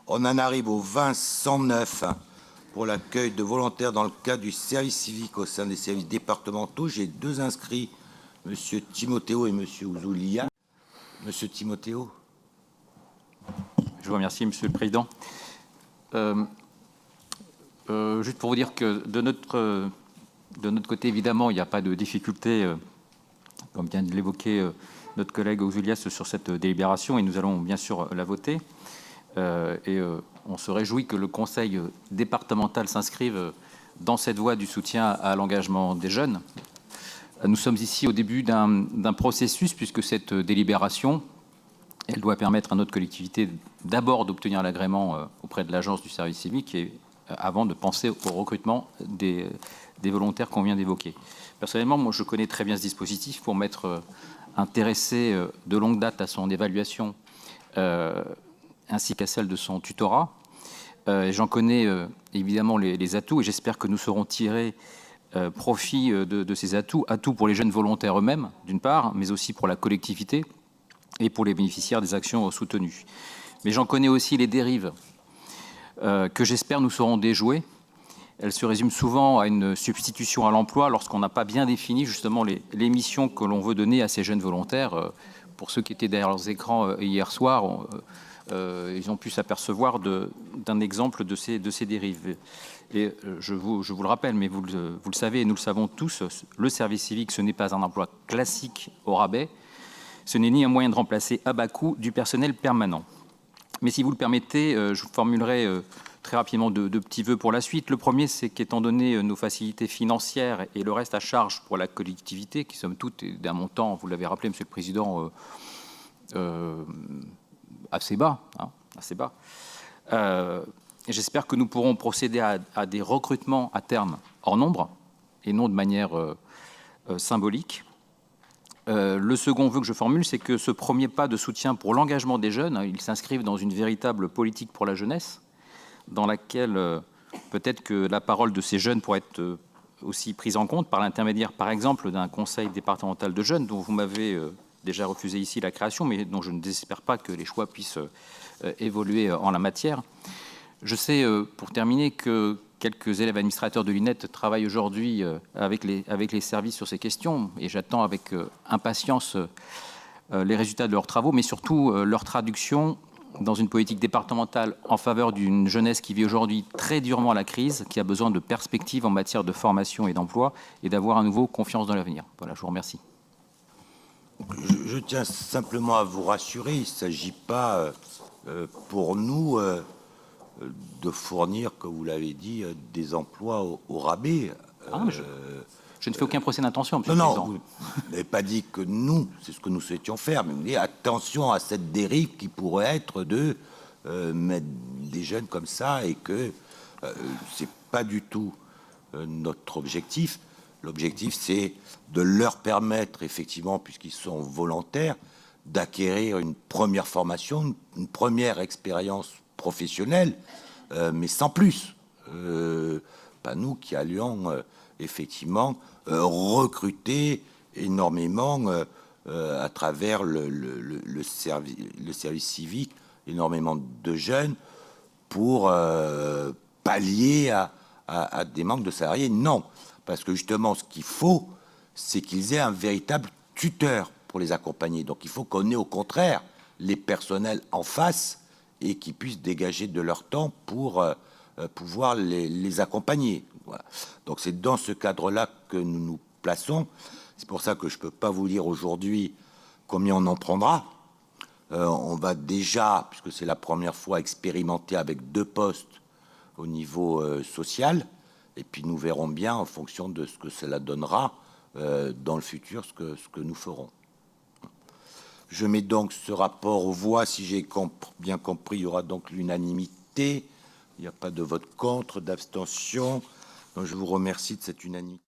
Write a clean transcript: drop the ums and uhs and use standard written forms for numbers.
On en arrive au 20-109 pour l'accueil de volontaires dans le cadre du service civique au sein des services départementaux. J'ai deux inscrits, M. Timothéo et M. Ouzoulia. M. Timothéo. Je vous remercie, Monsieur le Président. Juste pour vous dire que de notre côté, évidemment, il n'y a pas de difficulté, comme vient de l'évoquer notre collègue Ouzoulias, sur cette délibération, et nous allons bien sûr la voter. On se réjouit que le Conseil départemental s'inscrive dans cette voie du soutien à l'engagement des jeunes. Nous sommes ici au début d'un processus, puisque cette délibération, elle doit permettre à notre collectivité d'abord d'obtenir l'agrément auprès de l'agence du service civique et avant de penser au recrutement des volontaires qu'on vient d'évoquer. Personnellement, moi, je connais très bien ce dispositif pour m'être intéressé de longue date à son évaluation ainsi qu'à celle de son tutorat. J'en connais évidemment les atouts et j'espère que nous saurons tirer profit de ces atouts pour les jeunes volontaires eux-mêmes, d'une part, mais aussi pour la collectivité et pour les bénéficiaires des actions soutenues. Mais j'en connais aussi les dérives que j'espère nous saurons déjouer. Elles se résument souvent à une substitution à l'emploi lorsqu'on n'a pas bien défini justement les missions que l'on veut donner à ces jeunes volontaires. Pour ceux qui étaient derrière leurs écrans hier soir, ils ont pu s'apercevoir d'un exemple de ces dérives. Et je vous le rappelle, mais vous le savez et nous le savons tous, le service civique, ce n'est pas un emploi classique au rabais, ce n'est ni un moyen de remplacer à bas coût du personnel permanent. Mais si vous le permettez, je vous formulerai très rapidement deux petits vœux pour la suite. Le premier, c'est qu'étant donné nos facilités financières et le reste à charge pour la collectivité, qui somme toute d'un montant, vous l'avez rappelé, Monsieur le Président, assez bas, j'espère que nous pourrons procéder à des recrutements à terme hors nombre et non de manière symbolique. Le second vœu que je formule, c'est que ce premier pas de soutien pour l'engagement des jeunes, il s'inscrive dans une véritable politique pour la jeunesse, dans laquelle peut-être que la parole de ces jeunes pourrait être aussi prise en compte par l'intermédiaire, par exemple, d'un conseil départemental de jeunes dont vous m'avez déjà refusé ici la création, mais dont je ne désespère pas que les choix puissent évoluer en la matière. Je sais, pour terminer, que quelques élèves administrateurs de l'INET travaillent aujourd'hui avec les services sur ces questions, et j'attends avec impatience les résultats de leurs travaux, mais surtout leur traduction dans une politique départementale en faveur d'une jeunesse qui vit aujourd'hui très durement la crise, qui a besoin de perspectives en matière de formation et d'emploi, et d'avoir à nouveau confiance dans l'avenir. Voilà, je vous remercie. Je tiens simplement à vous rassurer, il ne s'agit pas pour nous de fournir, comme vous l'avez dit, des emplois au rabais. Je ne fais aucun procès d'intention, Monsieur le Président. Non, vous n'avez pas dit que nous, c'est ce que nous souhaitions faire, mais vous dites attention à cette dérive qui pourrait être de mettre des jeunes comme ça et que c'est pas du tout notre objectif. L'objectif, c'est de leur permettre, effectivement, puisqu'ils sont volontaires, d'acquérir une première formation, une première expérience professionnelle, mais sans plus. Pas nous qui allions effectivement recruter énormément à travers le service civique, énormément de jeunes pour pallier à des manques de salariés. Non, parce que justement, ce qu'il faut, c'est qu'ils aient un véritable tuteur pour les accompagner. Donc il faut qu'on ait au contraire les personnels en face et qui puissent dégager de leur temps pour pouvoir les accompagner. Voilà. Donc c'est dans ce cadre-là que nous nous plaçons. C'est pour ça que je ne peux pas vous dire aujourd'hui combien on en prendra. On va déjà, puisque c'est la première fois, expérimenter avec 2 postes au niveau social. Et puis nous verrons bien, en fonction de ce que cela donnera dans le futur, ce que nous ferons. Je mets donc ce rapport aux voix. Si j'ai bien compris, il y aura donc l'unanimité. Il n'y a pas de vote contre, d'abstention. Donc je vous remercie de cette unanimité.